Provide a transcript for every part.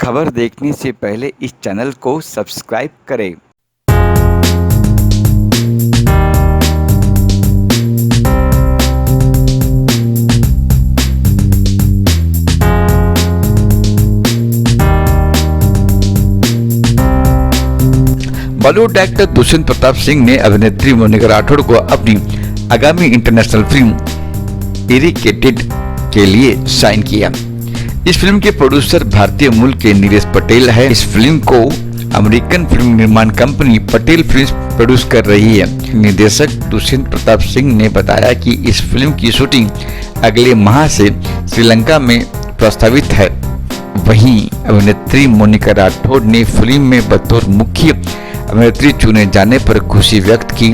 खबर देखने से पहले इस चैनल को सब्सक्राइब करें। बॉलीवुड एक्टर दुष्यंत प्रताप सिंह ने अभिनेत्री मोनिका राठौड़ को अपनी आगामी इंटरनेशनल फिल्म इरिकेटेड के लिए साइन किया। इस फिल्म के प्रोड्यूसर भारतीय मूल के नीलेश पटेल है। इस फिल्म को अमेरिकन फिल्म निर्माण कंपनी पटेल फिल्म्स प्रोड्यूस कर रही है। निर्देशक दुष्यंत प्रताप सिंह ने बताया कि इस फिल्म की शूटिंग अगले माह से श्रीलंका में प्रस्तावित है। वहीं अभिनेत्री मोनिका राठौड़ ने फिल्म में बतौर मुख्य अभिनेत्री चुने जाने पर खुशी व्यक्त की।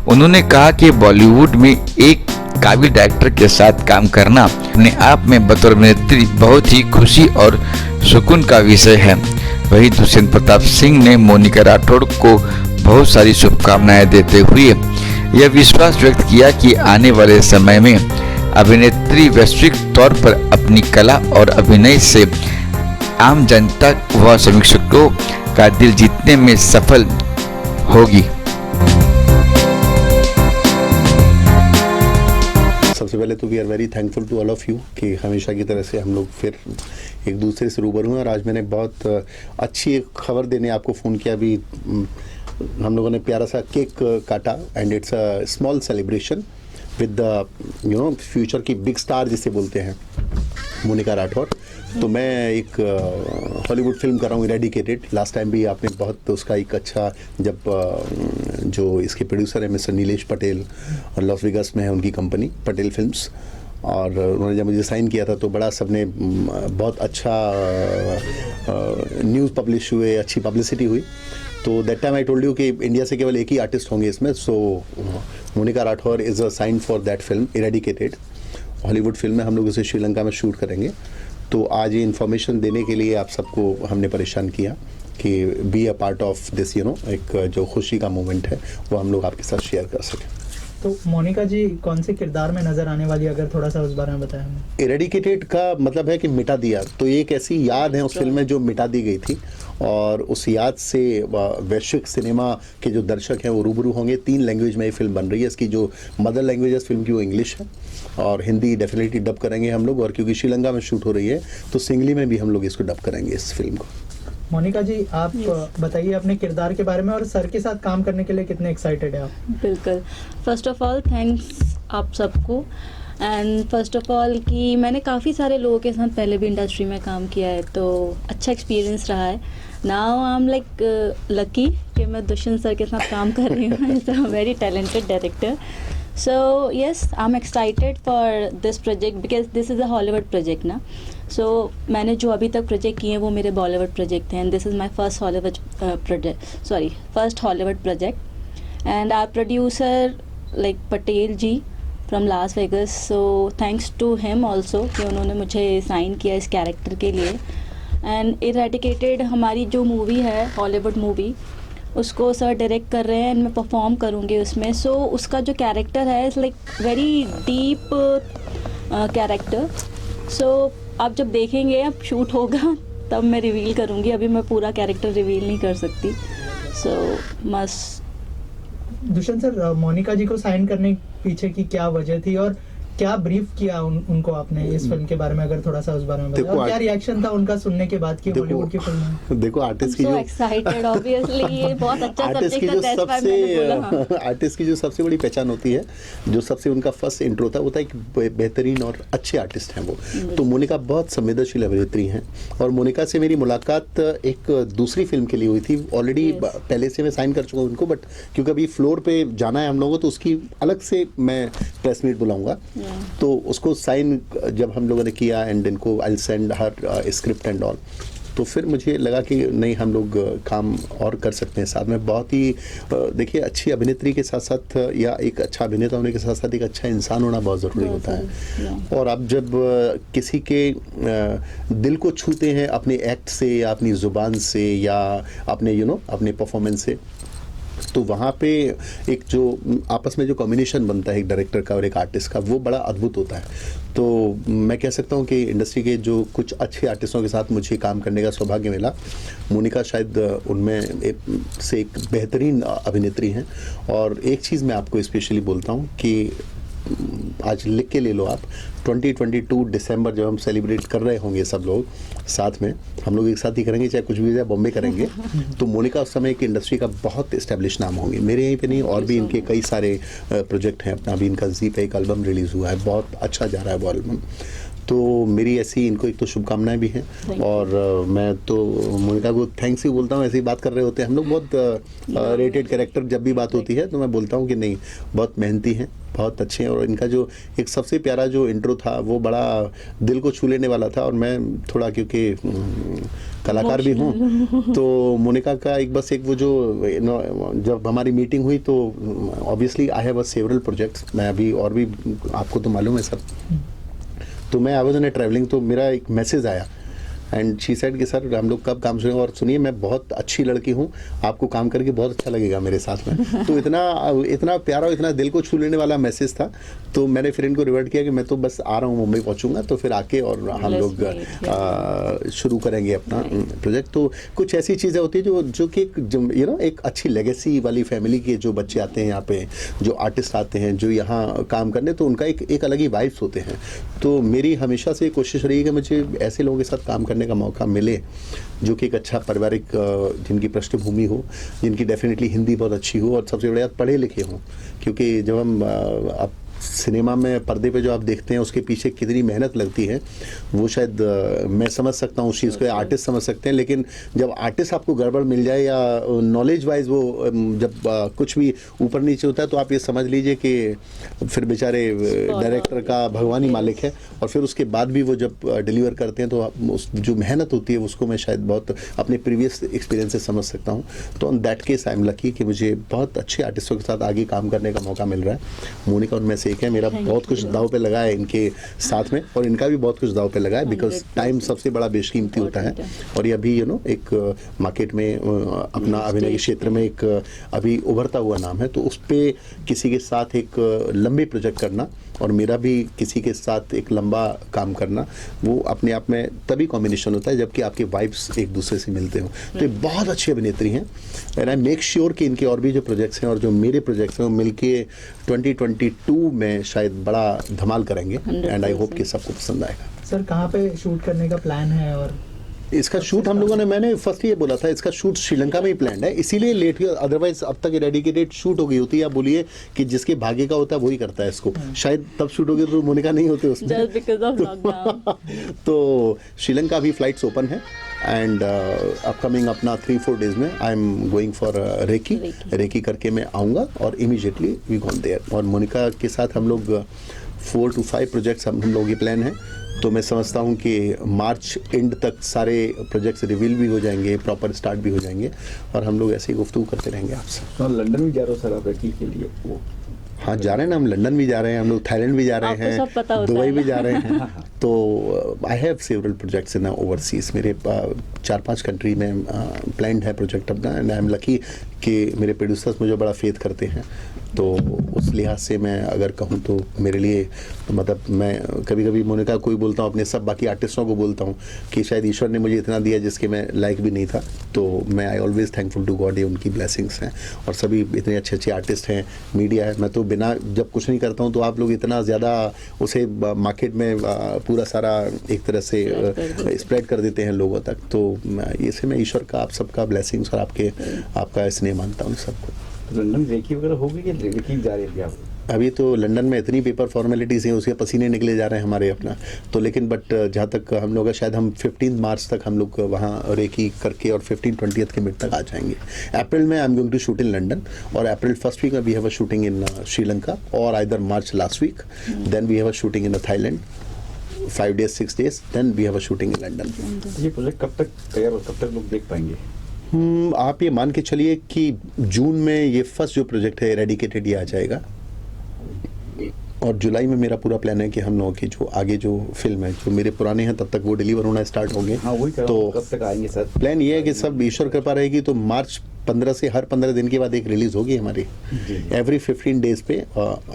उन्होंने कहा कि बॉलीवुड में एक काबिल डायरेक्टर के साथ काम करना अपने आप में बतौर अभिनेत्री बहुत ही खुशी और सुकून का विषय है। वहीं दुष्यंत प्रताप सिंह ने मोनिका राठौड़ को बहुत सारी शुभकामनाएं देते हुए यह विश्वास व्यक्त किया कि आने वाले समय में अभिनेत्री वैश्विक तौर पर अपनी कला और अभिनय से आम जनता व समीक्षकों का दिल जीतने में सफल होगी। सबसे पहले तो we are very thankful to all of you कि हमेशा की तरह से हम लोग फिर एक दूसरे से रूबरू हुए और आज मैंने बहुत अच्छी एक खबर देने आपको फ़ोन किया। अभी हम लोगों ने प्यारा सा केक काटा and it's a small celebration with the future की बिग स्टार जिसे बोलते हैं मोनिका राठौड़। तो मैं एक हॉलीवुड फिल्म कर रहा हूँ इरेडिकेटेड। लास्ट टाइम भी आपने बहुत उसका एक अच्छा जब जो इसके प्रोड्यूसर है मिस्टर नीलेश पटेल और लॉस वेगास में है उनकी कंपनी पटेल फिल्म्स, और उन्होंने जब मुझे साइन किया था तो बड़ा सबने बहुत अच्छा न्यूज़ पब्लिश हुए, अच्छी पब्लिसिटी हुई। तो that time I told you कि इंडिया से केवल एक ही आर्टिस्ट होंगे इसमें। So Monica Rathore is a sign for that film eradicated. Hollywood film है, हम लोग उसे श्रीलंका में शूट करेंगे। तो आज ये इन्फॉर्मेशन देने के लिए आप सबको हमने परेशान किया कि be a part of this एक जो खुशी का मोमेंट है वो हम लोग आपके साथ शेयर कर सकें। तो मोनिका जी कौन से किरदार में नजर आने वाली, अगर थोड़ा सा उस बारे में बताएं हमें। इरेडिकेटेड का मतलब है कि मिटा दिया, तो ये एक ऐसी याद है उस फिल्म में जो मिटा दी गई थी और उस याद से वैश्विक सिनेमा के जो दर्शक हैं वो रूबरू होंगे। 3 लैंग्वेज में ये फिल्म बन रही है। इसकी जो मदर लैंग्वेज है इस फिल्म की वो इंग्लिश है और हिंदी डेफिनेटली डब करेंगे हम लोग, और क्योंकि श्रीलंका में शूट हो रही है तो सिंगली में भी हम लोग इसको डब करेंगे इस फिल्म को। मोनिका जी आप बताइए अपने किरदार के बारे में और सर के साथ काम करने के लिए कितने एक्साइटेड है आप। बिल्कुल, फर्स्ट ऑफ ऑल थैंक्स आप सबको। एंड फर्स्ट ऑफ ऑल कि मैंने काफ़ी सारे लोगों के साथ पहले भी इंडस्ट्री में काम किया है तो अच्छा एक्सपीरियंस रहा है। Now I am like lucky कि मैं दुष्यंत सर के साथ काम कर रही हूँ। Is a very talented director. So yes, I'm excited for this project because this is a Hollywood project ना। So मैंने जो अभी तक प्रोजेक्ट किए हैं वो मेरे बॉलीवुड प्रोजेक्ट हैं। This is my first Hollywood first Hollywood project and our producer like Patel ji from Las Vegas. So thanks to him also कि उन्होंने मुझे साइन किया इस कैरेक्टर के लिए। एंड इरेडिकेटेड हमारी जो मूवी है हॉलीवुड मूवी उसको सर डायरेक्ट कर रहे हैं एंड मैं परफॉर्म करूँगी उसमें। सो उसका जो कैरेक्टर है is like very deep character. So आप जब देखेंगे अब शूट होगा तब मैं रिवील करूँगी, अभी मैं पूरा कैरेक्टर रिवील नहीं कर सकती। सो मस्त। दुष्यंत सर मोनिका जी को साइन करने पीछे की क्या वजह थी और क्या ब्रीफ किया उनको आपने इस फिल्म के बारे में, अगर थोड़ा सा उस बारे में बताएं और क्या रिएक्शन था उनका सुनने के बाद कि हॉलीवुड की फिल्म है। देखो आर्टिस्ट की जो एक्साइटेड ऑब्वियसली ये बहुत अच्छा सब्जेक्ट है, दैट्स व्हाई मैंने बोला। आर्टिस्ट की जो सबसे बड़ी पहचान होती है, जो सबसे उनका फर्स्ट इंट्रो था वो था एक बेहतरीन और अच्छे आर्टिस्ट हैं वो। तो मोनिका बहुत संवेदनशील अभिनेत्री हैं और मोनिका से मेरी मुलाकात एक दूसरी फिल्म के लिए हुई थी। ऑलरेडी पहले से मैं साइन कर चुका हूँ उनको, बट क्योंकि अभी फ्लोर पे जाना है हम लोगों को तो उसकी अलग से मैं प्रेस मीट बुलाऊंगा। तो उसको साइन जब हम लोगों ने किया एंड इनको I send her script and all, तो फिर मुझे लगा कि नहीं हम लोग काम और कर सकते हैं साथ में। बहुत ही देखिए अच्छी अभिनेत्री के साथ साथ या एक अच्छा अभिनेता होने के साथ साथ एक अच्छा इंसान होना बहुत ज़रूरी होता है। और आप जब किसी के दिल को छूते हैं अपने एक्ट से या अपनी ज़ुबान से या अपने अपने परफॉर्मेंस से, तो वहाँ पे एक जो आपस में जो कॉम्बिनेशन बनता है एक डायरेक्टर का और एक आर्टिस्ट का, वो बड़ा अद्भुत होता है। तो मैं कह सकता हूँ कि इंडस्ट्री के जो कुछ अच्छे आर्टिस्टों के साथ मुझे काम करने का सौभाग्य मिला। मोनिका शायद उनमें से एक बेहतरीन अभिनेत्री हैं। और एक चीज़ मैं आपको स्पेशली बोलता हूँ कि आज लिख के ले लो आप, 2022 दिसंबर जब हम सेलिब्रेट कर रहे होंगे सब लोग साथ में, हम लोग एक साथ ही करेंगे, चाहे कुछ भी हो जाए, बॉम्बे करेंगे, तो मोनिका उस समय की इंडस्ट्री का बहुत इस्टेब्लिश नाम होंगे। मेरे यहीं पे नहीं, और भी इनके कई सारे प्रोजेक्ट हैं। अपना भी इनका जी पे एक एल्बम रिलीज़ हुआ है, बहुत अच्छा जा रहा है वो एल्बम। तो मेरी ऐसी इनको एक तो शुभकामनाएं भी हैं। और मैं तो मोनिका को थैंक्स ही बोलता हूँ। ऐसी बात कर रहे होते हैं हम लोग, बहुत रेटेड कैरेक्टर जब भी बात होती है तो मैं बोलता हूँ कि नहीं, बहुत मेहनती हैं, बहुत अच्छे हैं। और इनका जो एक सबसे प्यारा जो इंट्रो था वो बड़ा दिल को छू लेने वाला था। और मैं थोड़ा क्योंकि कलाकार भी हूँ, तो मोनिका का एक बस एक वो जो जब हमारी मीटिंग हुई तो obviously I have several projects. मैं अभी और भी, आपको तो मालूम है सब, तो मैं आई वाज ऑन ट्रैवलिंग, तो मेरा एक मैसेज आया एंड शी सेड कि सर हम लोग कब काम शुरू, और सुनिए मैं बहुत अच्छी लड़की हूँ, आपको काम करके बहुत अच्छा लगेगा मेरे साथ में। तो इतना प्यारा, इतना दिल को छू लेने वाला मैसेज था। तो मैंने फिर इनको रिवर्ट किया कि मैं तो बस आ रहा हूँ, मुंबई पहुँचूंगा, तो फिर आके और हम लोग शुरू करेंगे अपना प्रोजेक्ट। तो कुछ ऐसी चीज़ें होती है जो कि एक अच्छी लेगेसी वाली फैमिली के जो बच्चे आते हैं यहाँ पे, जो आर्टिस्ट आते हैं जो यहाँ काम करने, तो उनका एक अलग ही वाइब्स होते हैं। तो मेरी हमेशा से कोशिश रही है कि मुझे ऐसे लोगों के साथ काम करने का मौका मिले जो कि एक अच्छा पारिवारिक, जिनकी पृष्ठभूमि हो, जिनकी डेफिनेटली हिंदी बहुत अच्छी हो, और सबसे बड़ी बात पढ़े लिखे हों। क्योंकि जब हम अब सिनेमा में पर्दे पे जो आप देखते हैं उसके पीछे कितनी मेहनत लगती है, वो शायद मैं समझ सकता हूँ उस चीज़ को, आर्टिस्ट समझ सकते हैं। लेकिन जब आर्टिस्ट आपको गड़बड़ मिल जाए या नॉलेज वाइज वो जब कुछ भी ऊपर नीचे होता है, तो आप ये समझ लीजिए कि फिर बेचारे डायरेक्टर का भगवान ही मालिक है। और फिर उसके बाद भी वो जब डिलीवर करते हैं तो उस जो मेहनत होती है उसको मैं शायद बहुत अपने प्रीवियस एक्सपीरियंस से समझ सकता हूँ। तो on that case I am lucky कि मुझे बहुत अच्छे आर्टिस्टों के साथ आगे काम करने का मौका मिल रहा है। मोनिका उनमें से एक है। मेरा बहुत कुछ दाव पे लगा है इनके साथ में, और इनका भी बहुत कुछ दाव पे लगा है, बिकॉज टाइम सबसे बड़ा बेशकीमती होता है। और ये अभी एक मार्केट में अपना अभिनय के क्षेत्र में एक अभी उभरता हुआ नाम है। तो उस पर किसी के साथ एक लंबे प्रोजेक्ट करना और मेरा भी किसी के साथ एक लंबा काम करना, वो अपने आप में तभी कॉम्बिनेशन होता है जबकि आपके वाइब्स एक दूसरे से मिलते हो। तो ये बहुत अच्छी अभिनेत्री हैं एंड आई मेक श्योर कि इनके और भी जो प्रोजेक्ट्स हैं और जो मेरे प्रोजेक्ट्स हैं वो मिलके 2022 में शायद बड़ा धमाल करेंगे एंड आई होप कि सबको पसंद आएगा। सर कहाँ पे शूट करने का प्लान है? और इसका शूट हम लोगों ने, मैंने फर्स्ट ये बोला था, इसका शूट श्रीलंका में ही प्लान है, इसीलिए लेट हुआ। अदरवाइज अब तक डेडिकेटेड शूट हो गई होती है। आप बोलिए कि जिसके भाग्य का होता है वही करता है इसको, शायद तब शूट हो गया तो मोनिका नहीं होते उसमें। तो श्रीलंका अभी फ्लाइट्स ओपन है एंड अपकमिंग अपना 3-4 डेज में I am going for recce करके मैं आऊँगा और इमीडिएटली वी गॉन देयर। और मोनिका के साथ हम लोग 4 to 5 प्रोजेक्ट्स हम लोग ये प्लान है। तो मैं समझता हूँ कि मार्च एंड तक सारे प्रोजेक्ट्स रिवील भी हो जाएंगे, प्रॉपर स्टार्ट भी हो जाएंगे और हम लोग ऐसे ही गुफ्तगू करते रहेंगे आपसे। तो लंदन भी जा रहे हो सर आप रेकी के लिए? वो हाँ जा रहे हैं ना, हम लंदन भी जा रहे हैं, हम लोग थाईलैंड भी जा रहे हैं, दुबई भी जा रहे हैं। तो I have several projects in overseas. मेरे 4-5 कंट्री में प्लान्ड है प्रोजेक्ट अपना एंड आई एम लकी कि मेरे प्रोड्यूसर्स मुझे बड़ा फेथ करते हैं। तो उस लिहाज से मैं अगर कहूँ तो मेरे लिए मतलब मैं कभी कभी मोनिका को ही बोलता हूँ, अपने सब बाकी आर्टिस्टों को बोलता हूँ कि शायद ईश्वर ने मुझे इतना दिया जिसके मैं लायक भी नहीं था। तो मैं I always thankful to God, ये उनकी ब्लेसिंग्स हैं। और सभी इतने अच्छे अच्छे आर्टिस्ट हैं, मीडिया है। मैं तो बिना जब कुछ नहीं करता हूँ तो आप लोग इतना ज़्यादा उसे मार्केट में पूरा सारा एक तरह से स्प्रेड कर देते हैं लोगों तक। तो इसे मैं ईश्वर का, आप सबका ब्लेसिंग्स और आपका स्नेह मानता हूँ सबको। लंदन रेकी वगैरह हो गई कि रेकी जा रही है आप? अभी तो लंदन में इतनी पेपर फॉर्मेलिटीज़ हैं, उसके पसीने निकले जा रहे हैं हमारे अपना। तो लेकिन बट जहाँ तक हम लोग शायद हम 15 मार्च तक हम लोग वहाँ रेकी करके और 15-20 के मिड तक आ जाएंगे। अप्रैल में I am going to shoot in London और अप्रैल फर्स्ट वीक में we have a shooting in Sri Lanka और either March last week, then we have a shooting in Thailand 5 days 6 days, then we have a shooting in London. ये project कब तक तैयार और कब तक लोग देख पाएंगे? आप ये मान के चलिए कि जून में ये फर्स्ट जो प्रोजेक्ट है रेडिकेटेड ये आ जाएगा और जुलाई में मेरा पूरा प्लान है कि हम लोगों की जो आगे जो फिल्म है जो मेरे पुराने हैं तब तक वो डिलीवर होना स्टार्ट होंगे। हाँ वही कह रहा हूँ, कब तक आएंगे सर? प्लान ये है कि सब ईश्वर कृपा रहेगी तो मार्च 15 से हर 15 दिन के बाद एक रिलीज होगी हमारी। एवरी 15 डेज पे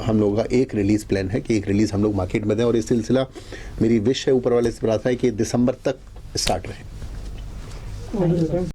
हम लोगों का एक रिलीज प्लान है कि एक रिलीज हम लोग मार्केट में दें, और ये सिलसिला मेरी विश है ऊपर वाले से प्रार्थना है कि दिसंबर तक स्टार्ट रहे।